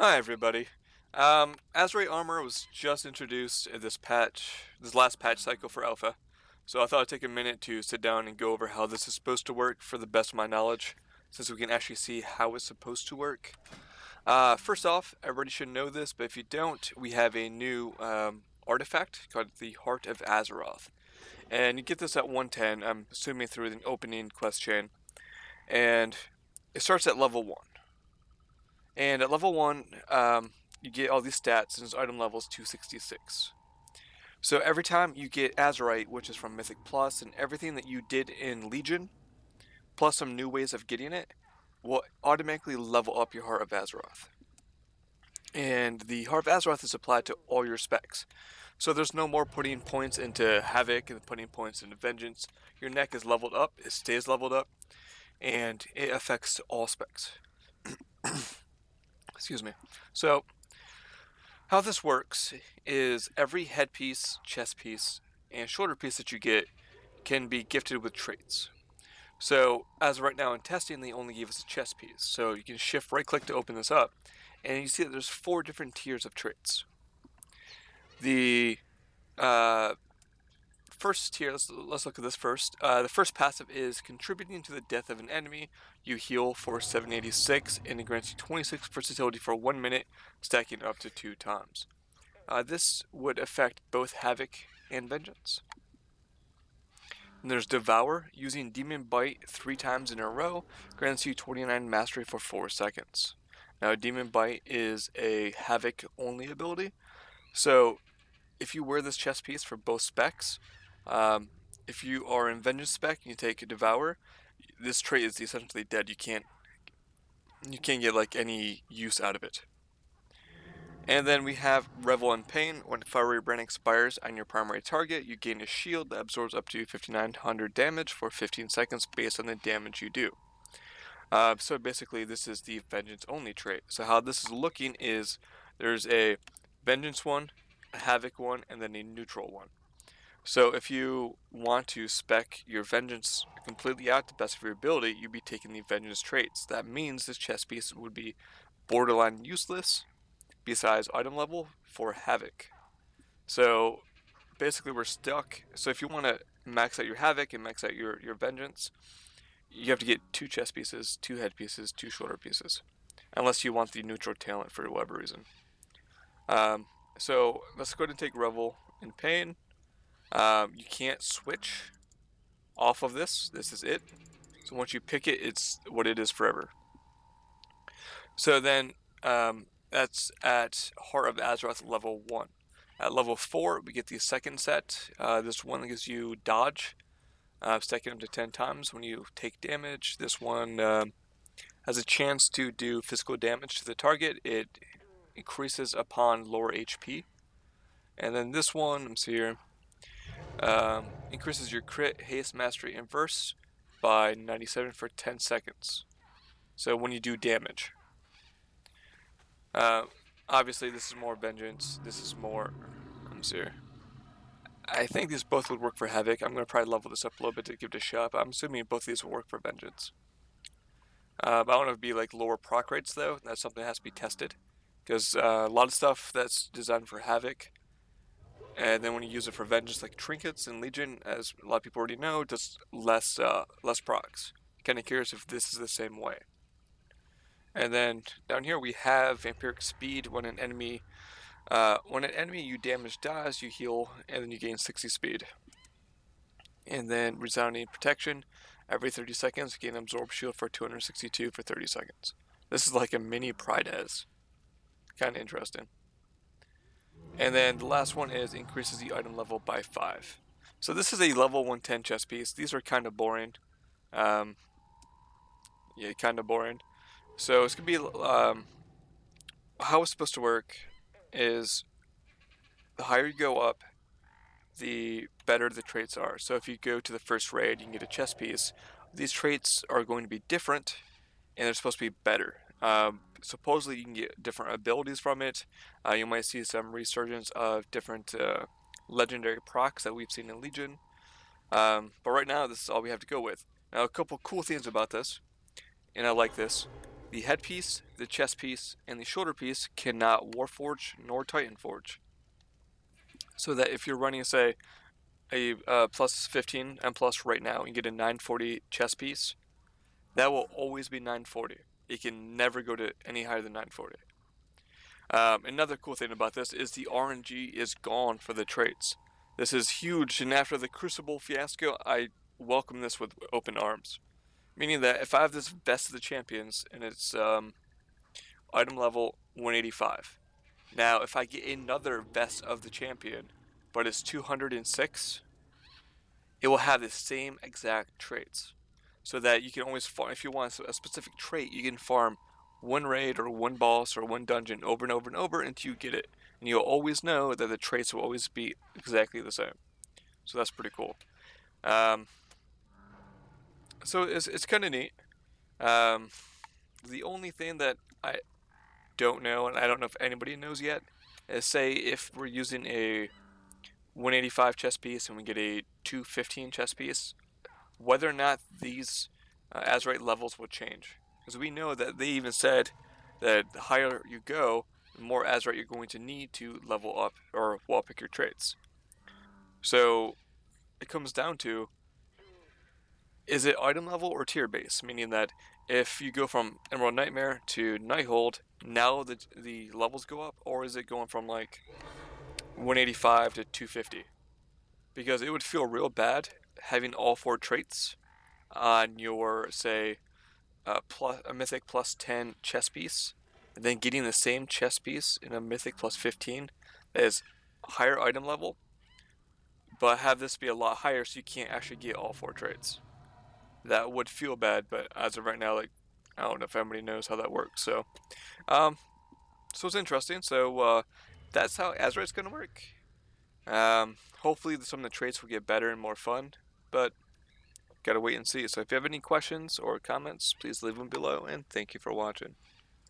Hi everybody. Azerite armor was just introduced in this last patch cycle for Alpha. So I thought I'd take a minute to sit down and go over how this is supposed to work for the best of my knowledge, since we can actually see how it's supposed to work. First off, everybody should know this, but if you don't, we have a new artifact called the Heart of Azeroth. And you get this at 110, I'm assuming through the opening quest chain. And it starts at level 1. And at level 1, you get all these stats, and his item level is 266. So every time you get Azerite, which is from Mythic Plus, and everything that you did in Legion, plus some new ways of getting it, will automatically level up your Heart of Azeroth. And the Heart of Azeroth is applied to all your specs. So there's no more putting points into Havoc and putting points into Vengeance. Your neck is leveled up, it stays leveled up, and it affects all specs. Excuse me. So how this works is every headpiece, chest piece, and shoulder piece that you get can be gifted with traits. So as of right now in testing, they only gave us a chest piece. So you can shift right click to open this up, and you see that there's 4 different tiers of traits. The uh, first tier, let's look at this first. The first passive is contributing to the death of an enemy. You heal for 786, and it grants you 26 versatility for 1 minute, stacking up to 2 times. This would affect both Havoc and Vengeance. And there's Devour. Using Demon Bite 3 times in a row grants you 29 mastery for 4 seconds. Now, Demon Bite is a Havoc only ability, so if you wear this chest piece for both specs, if you are in Vengeance spec and you take Devour, this trait is essentially dead. You can't get like any use out of it. And then we have Revel in Pain. When Fiery Brand expires on your primary target, you gain a shield that absorbs up to 5900 damage for 15 seconds based on the damage you do. So basically this is the Vengeance only trait. So how this is looking is there's a Vengeance one, a Havoc one, and then a neutral one. So if you want to spec your Vengeance completely out to the best of your ability, you'd be taking the Vengeance traits. That means this chest piece would be borderline useless besides item level for Havoc. So basically we're stuck. So if you want to max out your Havoc and max out your Vengeance, you have to get 2 chest pieces, 2 head pieces, 2 shoulder pieces. Unless you want the neutral talent for whatever reason. So let's go ahead and take Revel in Pain. You can't switch off of this. This is it. So once you pick it, it's what it is forever. So then that's at Heart of Azeroth level 1. At level 4, we get the second set. This one gives you dodge, stacking up to 10 times when you take damage. This one has a chance to do physical damage to the target. It increases upon lower HP. And then this one, let's see here, increases your crit, haste, mastery, and verse by 97 for 10 seconds. So when you do damage. Obviously, this is more Vengeance. This is more. I'm serious. I think these both would work for Havoc. I'm going to probably level this up a little bit to give it a shot, but I'm assuming both of these will work for Vengeance. I don't know if it'd be like lower proc rates though. That's something that has to be tested. Because a lot of stuff that's designed for Havoc, and then when you use it for Vengeance, like Trinkets and Legion, as a lot of people already know, does less procs. Kind of curious if this is the same way. And then down here we have Vampiric Speed. When an enemy you damage dies, you heal, and then you gain 60 speed. And then Resounding Protection. Every 30 seconds, you gain Absorb Shield for 262 for 30 seconds. This is like a mini Prides. Kind of interesting. And then the last one is increases the item level by 5. So this is a level 110 chest piece. These are kind of boring. Yeah, kind of boring. So it's going to be, how it's supposed to work is the higher you go up, the better the traits are. So if you go to the first raid, you can get a chest piece. These traits are going to be different, and they're supposed to be better. Supposedly you can get different abilities from it. You might see some resurgence of different legendary procs that we've seen in Legion. But right now, this is all we have to go with. Now, a couple cool things about this, and I like this. The headpiece, the chest piece and the shoulder piece cannot Warforge nor Titan Forge. So that if you're running, say, a plus 15 and plus right now, and get a 940 chest piece, that will always be 940. It can never go to any higher than 940. Another cool thing about this is the RNG is gone for the traits. This is huge, and after the Crucible fiasco, I welcome this with open arms. Meaning that if I have this Best of the Champions and it's item level 185, now if I get another Best of the Champion, but it's 206, it will have the same exact traits. So that you can always farm, if you want a specific trait, you can farm one raid or one boss or one dungeon over and over and over until you get it. And you'll always know that the traits will always be exactly the same. So that's pretty cool. So it's kind of neat. The only thing that I don't know, and I don't know if anybody knows yet, is say if we're using a 185 chest piece and we get a 215 chest piece, whether or not these Azerite levels will change. Because we know that they even said that the higher you go, the more Azerite you're going to need to level up or wall pick your traits. So it comes down to, is it item level or tier base? Meaning that if you go from Emerald Nightmare to Nighthold, now the levels go up, or is it going from like 185 to 250? Because it would feel real bad having all 4 traits on your, say, a mythic plus 10 chest piece, and then getting the same chest piece in a mythic plus 15 that is higher item level, but have this be a lot higher so you can't actually get all 4 traits. That would feel bad, but as of right now, like, I don't know if anybody knows how that works. So it's interesting. So that's how Azerite's gonna work. Hopefully some of the traits will get better and more fun, but gotta wait and see. So if you have any questions or comments, please leave them below, and thank you for watching.